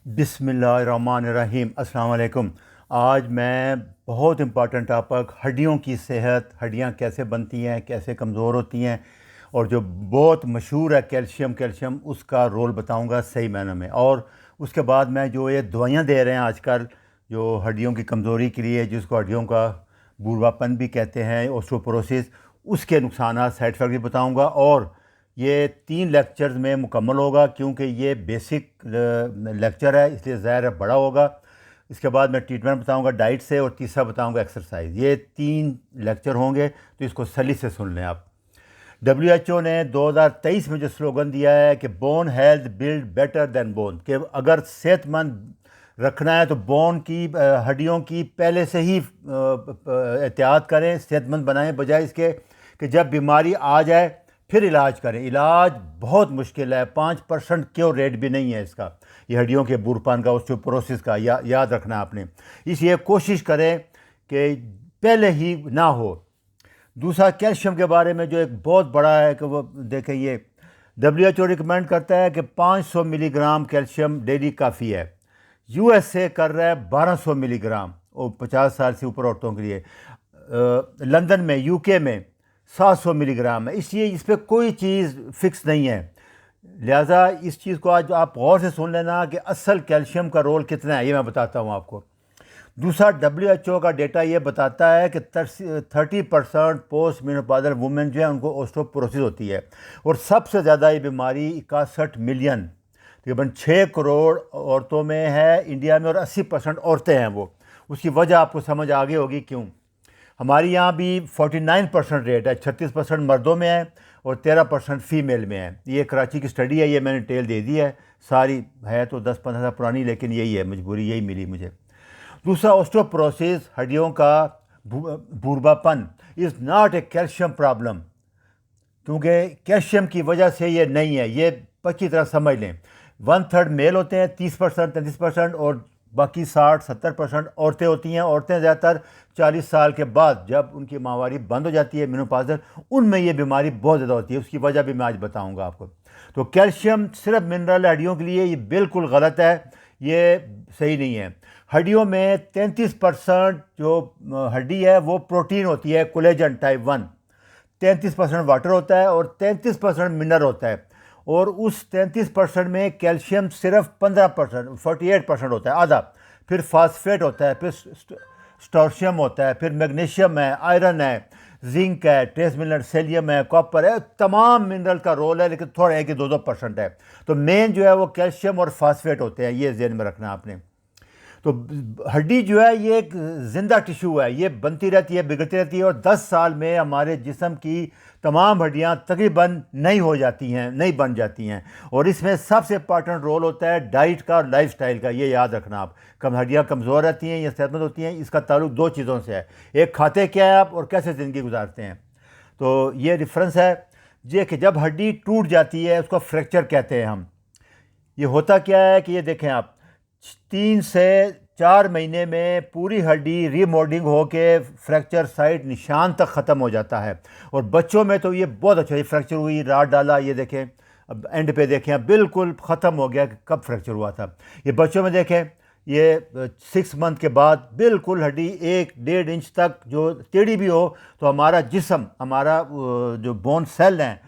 बिस्मिल्लाहिर्रहमानिर्रहीम। अस्सलाम वालेकुम। आज मैं बहुत इम्पॉर्टेंट टॉपिक हड्डियों की सेहत, हड्डियाँ कैसे बनती हैं, कैसे कमज़ोर होती हैं, और जो बहुत मशहूर है कैल्शियम कैल्शियम उसका रोल बताऊंगा सही मायने में। और उसके बाद मैं जो ये दवाइयाँ दे रहे हैं आजकल जो हड्डियों की कमज़ोरी के लिए, जिसको हड्डियों का बूढ़ापन भी कहते हैं, ओस्टियोपोरोसिस, उसके नुकसान साइड इफ़ेक्ट भी बताऊँगा। और ये 3 लेक्चर्स में मुकम्मल होगा क्योंकि ये बेसिक लेक्चर है, इसलिए ज़ाहिर है बड़ा होगा। इसके बाद मैं ट्रीटमेंट बताऊंगा डाइट से, और तीसरा बताऊंगा एक्सरसाइज। ये 3 लेक्चर होंगे, तो इसको सली से सुन लें आप। WHO ने 2023 में जो स्लोगन दिया है कि bone health build better than bone, कि अगर सेहतमंद रखना है तो बोन की हड्डियों की पहले से ही एहतियात करें, सेहतमंद बनाएं, बजाय इसके कि जब बीमारी आ जाए फिर इलाज करें। इलाज बहुत मुश्किल है, 5% क्योर रेट भी नहीं है इसका, ये हड्डियों के बूढ़पन का, ओस्टियोपोरोसिस का। याद रखना आपने। इसलिए कोशिश करें कि पहले ही ना हो। दूसरा, कैल्शियम के बारे में जो एक बहुत बड़ा है कि वो देखें, ये WHO रिकमेंड करता है कि 500 मिलीग्राम कैल्शियम डेली काफ़ी है। USA कर रहा है 1200 मिलीग्राम, और 50 साल से ऊपर औरतों के लिए। लंदन में, UK में 700 मिलीग्राम है। इसलिए इस पर कोई चीज़ फिक्स नहीं है। लिहाजा इस चीज़ को आज आप गौर से सुन लेना कि असल कैल्शियम का रोल कितना है, ये मैं बताता हूँ आपको। दूसरा, WHO का डेटा ये बताता है कि 30% पोस्ट मेनोपॉजल वुमेन जो है उनको ओस्टियोपोरोसिस होती है, और सबसे ज़्यादा ये बीमारी 61 मिलियन, तकरीबन 6 करोड़ औरतों में है इंडिया में, और 80% औरतें हैं वो। उसकी वजह आपको समझ आ गई होगी क्यों। हमारे यहाँ भी 49% रेट है, 36% मर्दों में है और 13% फीमेल में है। ये कराची की स्टडी है, ये मैंने डिटेल दे दी है, सारी है तो 10-15 साल पुरानी, लेकिन यही है, मजबूरी यही मिली मुझे। दूसरा, ओस्टियोपोरोसिस, हड्डियों का बूढ़ापन, is not a calcium problem, क्योंकि कैल्शियम की वजह से ये नहीं है। ये अच्छी तरह समझ लें। 1/3 मेल होते हैं, 30% 33%, और बाकी 60-70% औरतें होती हैं। औरतें ज़्यादातर 40 साल के बाद, जब उनकी माहवारी बंद हो जाती है, मेनोपॉज़ल, उनमें ये बीमारी बहुत ज़्यादा होती है। उसकी वजह भी मैं आज बताऊंगा आपको। तो कैल्शियम सिर्फ मिनरल हड्डियों के लिए, ये बिल्कुल गलत है, ये सही नहीं है। हड्डियों में 33% जो हड्डी है वो प्रोटीन होती है, कोलेजन टाइप 1, 33% वाटर होता है, और 33% मिनरल होता है। और उस 33% में कैल्शियम सिर्फ 15%, 48% होता है, आधा। फिर फास्फेट होता है, फिर स्टोर्शियम होता है, फिर मैग्नीशियम है, आयरन है, जिंक है, ट्रेस मिनरल, सेलियम है, कॉपर है, तमाम मिनरल का रोल है, लेकिन थोड़ा है कि 2-2% है। तो मेन जो है वो कैल्शियम और फास्फेट होते हैं, ये ज़हन में रखना आपने। तो हड्डी जो है ये एक ज़िंदा टिश्यू है, ये बनती रहती है, बिगड़ती रहती है, और 10 साल में हमारे जिस्म की तमाम हड्डियाँ तकरीबन नहीं हो जाती हैं, नहीं बन जाती हैं। और इसमें सबसे इंपॉर्टेंट रोल होता है डाइट का और लाइफस्टाइल का, ये याद रखना आप। हड्डियाँ कमज़ोर रहती हैं या सेहतमंद होती हैं, इसका ताल्लुक 2 चीज़ों से है। एक, खाते क्या है आप और कैसे ज़िंदगी गुजारते हैं। तो ये डिफरेंस है। ये कि जब हड्डी टूट जाती है उसको फ्रैक्चर कहते हैं हम। ये होता क्या है कि ये देखें आप, 3 से 4 महीने में पूरी हड्डी रीमोल्डिंग होके फ्रैक्चर साइट निशान तक ख़त्म हो जाता है। और बच्चों में तो ये बहुत अच्छा, ये फ्रैक्चर हुई, राड डाला, ये देखें अब एंड पे देखें, अब बिल्कुल ख़त्म हो गया कि कब फ्रैक्चर हुआ था। ये बच्चों में देखें, ये 6 मंथ के बाद बिल्कुल हड्डी 1-1.5 इंच तक जो टेढ़ी भी हो, तो हमारा जिस्म, हमारा जो बोन सेल हैं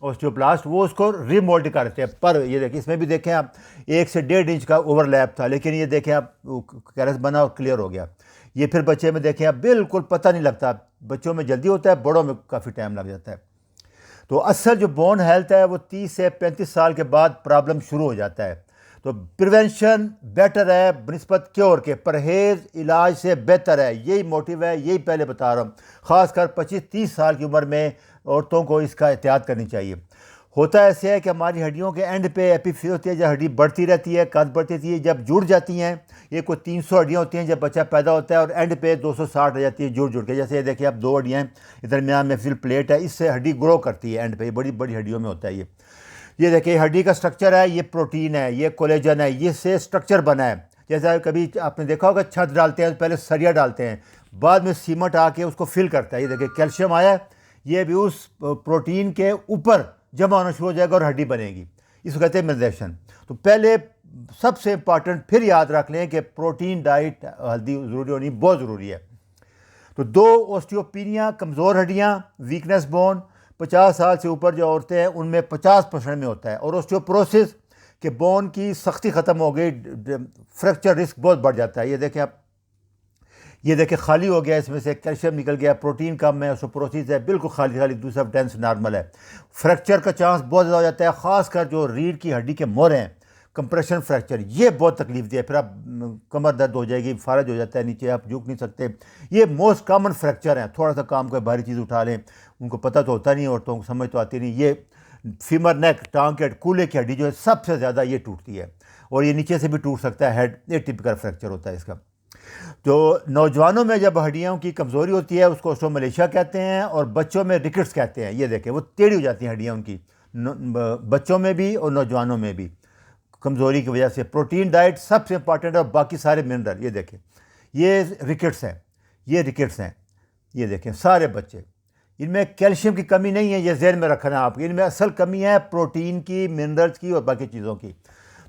ओस्टियोब्लास्ट, वो उसको रीमोल्ड करते हैं। पर ये देखिए, इसमें भी देखें आप, 1 से 1.5 इंच का ओवरलैप था, लेकिन ये देखें आप कैरस बना और क्लियर हो गया। ये फिर बच्चे में देखें आप, बिल्कुल पता नहीं लगता। बच्चों में जल्दी होता है, बड़ों में काफ़ी टाइम लग जाता है। तो असल जो बोन हेल्थ है वो 30 से 35 साल के बाद प्रॉब्लम शुरू हो जाता है। तो प्रिवेंशन बेटर है बनिस्बत क्योर के, परहेज़ इलाज से बेहतर है, यही मोटिव है, यही पहले बता रहा हूँ। ख़ासकर 25-30 साल की उम्र में औरतों को इसका एहतियात करनी चाहिए। होता ऐसे है कि हमारी हड्डियों के एंड पे एपीफिज होती है, जब हड्डी बढ़ती रहती है, कद बढ़ती रहती है, जब जुड़ जाती हैं, ये कोई 300 हड्डियाँ होती हैं जब बच्चा पैदा होता है, और एंड पे 260 आ जाती है जुड़ जुड़ के। जैसे ये देखिए आप, 2 हड्डियाँ हैं, दरमियान में फिल प्लेट है, इससे हड्डी ग्रो करती है एंड पे। बड़ी बड़ी हड्डियों में होता है ये देखिए हड्डी का स्ट्रक्चर है, ये प्रोटीन है, ये कोलेजन है, ये से स्ट्रक्चर बना है। जैसा कभी आपने देखा होगा, छत डालते हैं तो पहले सरिया डालते हैं, बाद में सीमेंट आके उसको फिल करता है। ये देखिए कैल्शियम आया, ये भी उस प्रोटीन के ऊपर जमा होना शुरू हो जाएगा और हड्डी बनेगी, इसको कहते हैं मेल्देशन। तो पहले सबसे इम्पॉर्टेंट फिर याद रख लें कि प्रोटीन डाइट हल्दी ज़रूरी होनी बहुत ज़रूरी है। तो दो, ऑस्टियोपीनिया कमज़ोर हड्डियाँ, वीकनेस बोन, 50 साल से ऊपर जो औरतें हैं उनमें 50% में होता है। और ऑस्टियोपोरोसिस के बोन की सख्ती ख़त्म हो गई, फ्रैक्चर रिस्क बहुत बढ़ जाता है। ये देखें आप, ये देखें खाली हो गया, इसमें से कैल्शियम निकल गया, प्रोटीन कम है, ऑस्टियोपोरोसिस है, बिल्कुल खाली खाली, दूसरा टेंस नॉर्मल है। फ्रैक्चर का चांस बहुत ज़्यादा हो जाता है, ख़ासकर जो रीढ़ की हड्डी के मोड़ हैं, कंप्रेशन फ्रैक्चर, ये बहुत तकलीफ दिया। फिर आप कमर दर्द हो जाएगी, फारज हो जाता है, नीचे आप झुक नहीं सकते। ये मोस्ट कॉमन फ्रैक्चर हैं। थोड़ा सा काम कोई भारी चीज़ उठा लें, उनको पता तो होता नहीं, औरतों को समझ तो आती नहीं। ये फीमर नेक, टांग के कूल्हे की हड्डी जो है सबसे ज़्यादा ये टूटती है, और ये नीचे से भी टूट सकता है। हेड, ये टिपिकल फ्रैक्चर होता है इसका। तो नौजवानों में जब हड्डियों की कमज़ोरी होती है उसको ऑस्टियोमलेशिया कहते हैं, और बच्चों में रिकेट्स कहते हैं। ये देखें, वो टेढ़ी हो जाती हैं हड्डियाँ उनकी, बच्चों में भी और नौजवानों में भी, कमज़ोरी की वजह से। प्रोटीन डाइट सबसे इंपॉर्टेंट है, और बाकी सारे मिनरल। ये देखें, ये रिकेट्स हैं, ये रिकेट्स हैं, ये देखें सारे बच्चे, इनमें कैल्शियम की कमी नहीं है, ये ज़हन में रखना है आपको। इनमें असल कमी है प्रोटीन की, मिनरल्स की और बाकी चीज़ों की।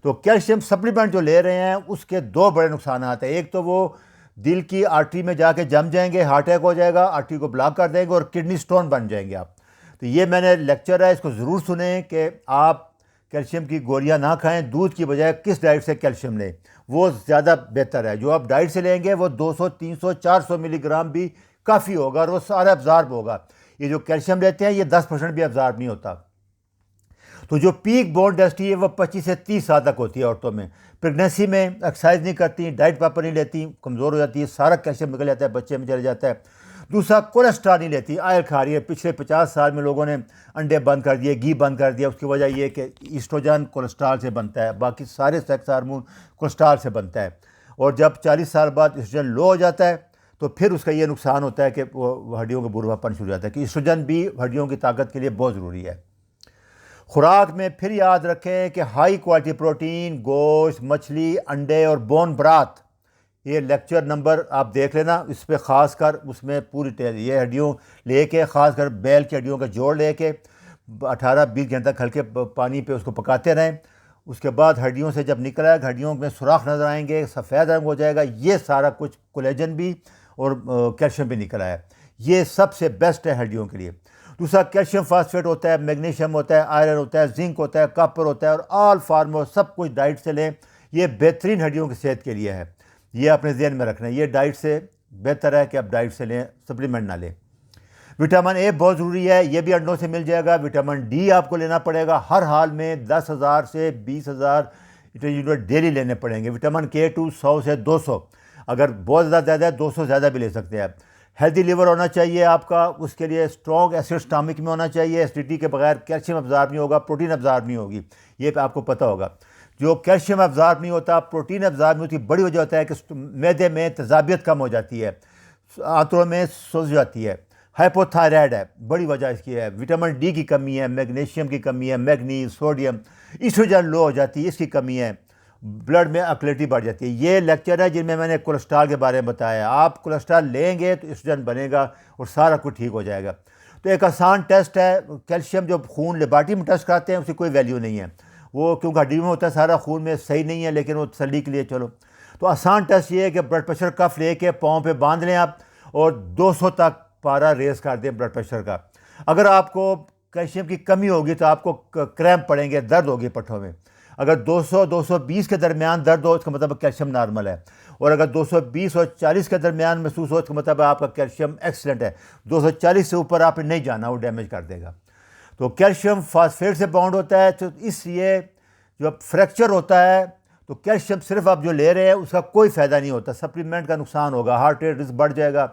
तो कैल्शियम सप्लीमेंट जो ले रहे हैं उसके दो बड़े नुकसान आते हैं। एक तो वो दिल की आर्टरी में जाके जम जाएंगे, हार्ट अटैक हो जाएगा, आर्टरी को ब्लॉक कर देंगे और किडनी स्टोन बन जाएंगे आप। तो ये मैंने लेक्चर है, इसको ज़रूर सुने कि आप कैल्शियम की गोलियां ना खाएं, दूध की बजाय किस डाइट से कैल्शियम लें, वो ज़्यादा बेहतर है। जो आप डाइट से लेंगे वो 200, 300, 400 मिलीग्राम भी काफ़ी होगा, और वो सारा अब्ज़ॉर्ब होगा। ये जो कैल्शियम लेते हैं ये 10% भी अब्ज़ॉर्ब नहीं होता। तो जो पीक बोन डेंसिटी है वो 25 से 30 साल तक होती है औरतों में। प्रेगनेंसी में एक्सरसाइज नहीं करती, डाइट प्रॉपर नहीं लेती, कमज़ोर हो जाती है, सारा कैल्शियम निकल जाता है, बच्चे में चले जाता है। दूसरा, कोलेस्ट्रॉल नहीं लेती, ऑयल खा रही है। पिछले 50 साल में लोगों ने अंडे बंद कर दिए, घी बंद कर दिया। उसकी वजह यह कि ईस्ट्रोजन कोलेस्ट्रॉल से बनता है, बाकी सारे सेक्स हार्मोन कोलेस्ट्रॉल से बनता है। और जब 40 साल बाद ईस्ट्रोजन लो हो जाता है तो फिर उसका ये नुकसान होता है कि वो हड्डियों का बुढ़ापन शुरू हो जाता है। कि ईस्ट्रोजन भी हड्डियों की ताकत के लिए बहुत ज़रूरी है। खुराक में फिर याद रखें कि हाई क्वालिटी प्रोटीन, गोश्त, मछली, अंडे और बोन ब्राथ, ये लेक्चर नंबर आप देख लेना, इस पर ख़ास कर उसमें पूरी ये हड्डियों लेके, ख़ास कर बैल की हड्डियों का जोड़ लेके 18-20 घंटे तक हल्के पानी पे उसको पकाते रहें। उसके बाद हड्डियों से जब निकल आएगा, हड्डियों में सुराख नज़र आएंगे, सफ़ेद रंग हो जाएगा, ये सारा कुछ कोलेजन भी और कैल्शियम भी निकल आया। ये सबसे बेस्ट है हड्डियों के लिए। दूसरा, कैल्शियम फास्फेट होता है, मैग्नीशियम होता है, आयरन होता है, जिंक होता है, कॉपर होता है, और ऑल फार्मो सब कुछ डाइट से लें। ये बेहतरीन हड्डियों की सेहत के लिए है, ये अपने ज़हन में रखना है। ये डाइट से बेहतर है कि आप डाइट से लें, सप्लीमेंट ना लें। विटामिन ए बहुत ज़रूरी है, ये भी अंडों से मिल जाएगा। विटामिन डी आपको लेना पड़ेगा हर हाल में, 10,000 से 20,000 यूनिट डेली लेने पड़ेंगे। विटामिन K2 100 से 200, अगर बहुत ज़्यादा है 200 ज़्यादा भी ले सकते हैं आप। हेल्दी लिवर होना चाहिए आपका, उसके लिए स्ट्रॉन्ग एसिड स्टमक में होना चाहिए। एसिडिटी के बगैर कैल्शियम अब्ज़ॉर्ब नहीं होगा, प्रोटीन अब्ज़ॉर्ब नहीं होगी, ये आपको पता होगा। जो कैल्शियम अब्ज़ॉर्ब नहीं होता, प्रोटीन अब्ज़ॉर्ब नहीं होती, बड़ी वजह होता है कि मैदे में तेज़ाबियत कम हो जाती है, आंतों में सूज जाती है, हाइपोथायराइड है, बड़ी वजह इसकी है। विटामिन डी की कमी है, मैग्नीशियम की कमी है, मैग्नीज, सोडियम, ईस्ट्रोजन लो हो जाती है, इसकी कमी है, ब्लड में एक्टिविटी बढ़ जाती है। ये लेक्चर है जिनमें मैंने कोलेस्ट्रॉल के बारे में बताया। आप कोलेस्ट्रॉल लेंगे तो ईस्ट्रोजन बनेगा और सारा कुछ ठीक हो जाएगा। तो एक आसान टेस्ट है कैल्शियम, जो खून लेबार्टरी में टेस्ट कराते हैं उसकी कोई वैल्यू नहीं है, वो क्योंकि हड्डी में होता है सारा, खून में सही नहीं है, लेकिन वो तसल्ली के लिए चलो। तो आसान टेस्ट ये है कि ब्लड प्रेशर कफ लेके पाँव पे बांध लें आप, और 200 तक पारा रेस कर दें ब्लड प्रेशर का। अगर आपको कैल्शियम की कमी होगी तो आपको क्रैम्प पड़ेंगे, दर्द होगी पट्ठों में। अगर 200-220 के दरमियान दर्द हो इसका मतलब कैल्शियम नॉर्मल है, और अगर 220 और 40 के दरमियान महसूस हो इसका मतलब आपका कैल्शियम एक्सीलेंट है। 240 से ऊपर आपने नहीं जाना, वो डैमेज कर देगा। तो कैल्शियम फास्फेट से बॉन्ड होता है, तो इसलिए जब फ्रैक्चर होता है तो कैल्शियम सिर्फ आप जो ले रहे हैं उसका कोई फ़ायदा नहीं होता, सप्लीमेंट का नुकसान होगा, हार्ट रेट रिस्क बढ़ जाएगा।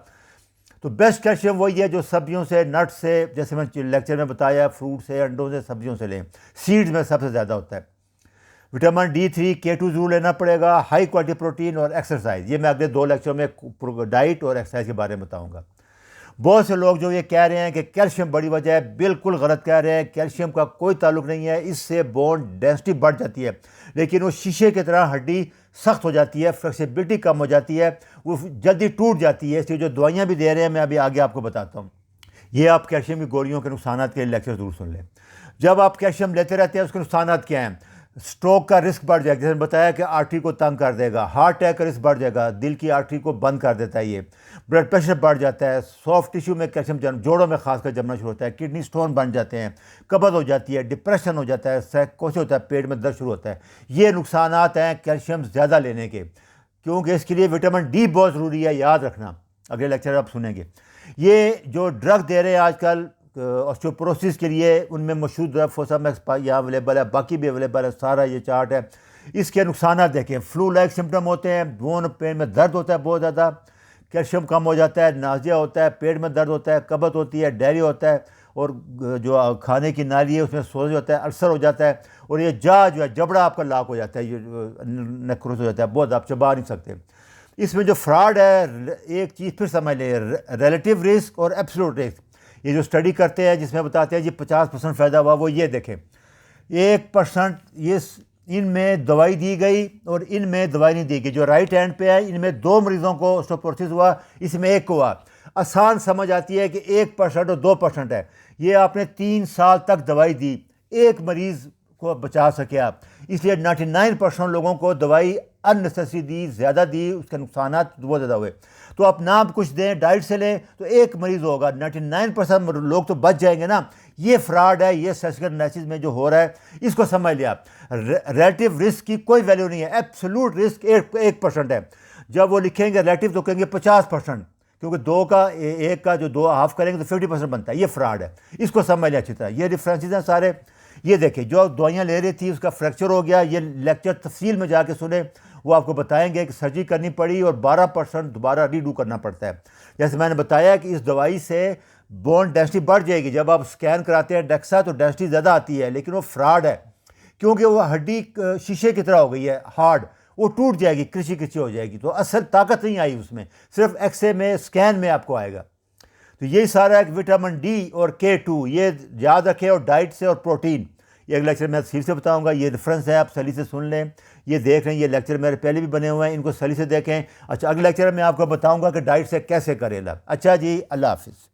तो बेस्ट कैल्शियम वही है जो सब्जियों से, नट्स से, जैसे मैंने लेक्चर में बताया, फ्रूट से, अंडों से, सब्जियों से लें। सीड्स में सबसे ज़्यादा होता है। विटामिन D3, K2 जरूर लेना पड़ेगा, हाई क्वालिटी प्रोटीन और एक्सरसाइज। ये मैं अगले 2 लेक्चर में डाइट और एक्सरसाइज के बारे में बताऊंगा। बहुत से लोग जो ये कह रहे हैं कि कैल्शियम बड़ी वजह है, बिल्कुल गलत कह रहे हैं। कैल्शियम का कोई ताल्लुक नहीं है, इससे बोन डेंसिटी बढ़ जाती है, लेकिन वो शीशे की तरह हड्डी सख्त हो जाती है, फ्लेक्सिबिलिटी कम हो जाती है, वो जल्दी टूट जाती है। इसलिए जो दवाइयाँ भी दे रहे हैं मैं अभी आगे आपको बताता हूँ। ये आप कैल्शियम की गोलियों के नुकसान के लेक्चर जरूर सुन लें। जब आप कैल्शियम लेते रहते हैं उसके नुकसान क्या हैं? स्ट्रोक का रिस्क बढ़ जाएगा, जैसे बताया कि आर्टरी को तंग कर देगा, हार्ट अटैक का रिस्क बढ़ जाएगा, दिल की आर्टरी को बंद कर देता है ये, ब्लड प्रेशर बढ़ जाता है, सॉफ्ट टिश्यू में कैल्शियम जम, जोड़ों में खासकर जमना शुरू होता है, किडनी स्टोन बन जाते हैं, कब्ज हो जाती है, डिप्रेशन हो जाता है, साइकोसिस होता है, पेट में दर्द शुरू होता है। ये नुकसानात हैं कैल्शियम ज़्यादा लेने के, क्योंकि इसके लिए विटामिन डी बहुत ज़रूरी है, याद रखना, अगले लेक्चर आप सुनेंगे। ये जो ड्रग दे रहे हैं आजकल ऑस्टियोपोरोसिस के लिए, उनमें मशहूर ड्रग फोसामेक्स यहाँ अवेलेबल है, बाकी भी अवेलेबल है, सारा ये चार्ट है। इसके नुकसान देखें, फ्लू लाइक सिम्टम होते हैं, बोन पेन में दर्द होता है बहुत ज़्यादा, कैल्शियम कम हो जाता है, नाजिया होता है, पेट में दर्द होता है, कब्ज होती है, डायरिया होता है, और जो खाने की नाली है उसमें सोज होता है, अल्सर हो जाता है, और ये जो है जबड़ा आपका लाक हो जाता है, ये नेक्रोस हो जाता है, बहुत आप चबा नहीं सकते। इसमें जो फ्रॉड है, एक चीज़ फिर समझ लें, रिलेटिव रिस्क और एब्सोल्यूट रिस्क। ये जो स्टडी करते हैं जिसमें बताते हैं जी 50% फ़ायदा हुआ, वो ये देखें 1% ये इनमें दवाई दी गई और इनमें दवाई नहीं दी गई। जो राइट हैंड पे है इनमें 2 मरीज़ों को ऑस्टियोपोरोसिस हुआ, इसमें 1 को हुआ। आसान समझ आती है कि 1% और 2% है। ये आपने 3 साल तक दवाई दी, एक मरीज़ को बचा सके आप, इसलिए 99% लोगों को दवाई अननेसेसरी दी, ज़्यादा दी, उसके नुकसान बहुत ज़्यादा हुए। तो आप ना कुछ दें, डाइट से लें तो एक मरीज़ होगा, 99% लोग तो बच जाएंगे ना। ये फ्रॉड है, ये सर्जिकल एनालिसिस में जो हो रहा है इसको समझ लिया। रिलेटिव रिस्क की कोई वैल्यू नहीं है, एब्सोल्यूट रिस्क 1% है। जब वो लिखेंगे रिलेटिव तो कहेंगे 50%, क्योंकि 2 का 1 का जो 2 हाफ करेंगे तो 50% बनता है। ये फ्रॉड है, इसको समझ लिया अच्छी तरह। ये रेफरेंसेस हैं सारे। ये देखें, जो दवाइयाँ ले रही थी उसका फ्रैक्चर हो गया, ये लेक्चर तफसील में जाके सुने, वो आपको बताएंगे कि सर्जरी करनी पड़ी और 12% दोबारा रीडू करना पड़ता है। जैसे मैंने बताया कि इस दवाई से बोन डेंसिटी बढ़ जाएगी, जब आप स्कैन कराते हैं डेक्सा तो डेंसिटी ज़्यादा आती है, लेकिन वो फ्रॉड है, क्योंकि वो हड्डी शीशे की तरह हो गई है, हार्ड, वो टूट जाएगी, कृषि कृषि हो जाएगी, तो असल ताकत नहीं आई उसमें, सिर्फ एक्सरे में स्कैन में आपको आएगा। तो यही सारा एक विटामिन डी और K2 ये याद रखें, और डाइट से और प्रोटीन। ये अगले लेक्चर मैं फिर से बताऊंगा, ये रेफरेंस है, आप सली से सुन लें, ये देख लें, ये लेक्चर मेरे पहले भी बने हुए हैं, इनको सली से देखें। अच्छा, अगले लेक्चर में आपको बताऊंगा कि डाइट से कैसे करें। अच्छा जी, अल्लाह हाफिज़।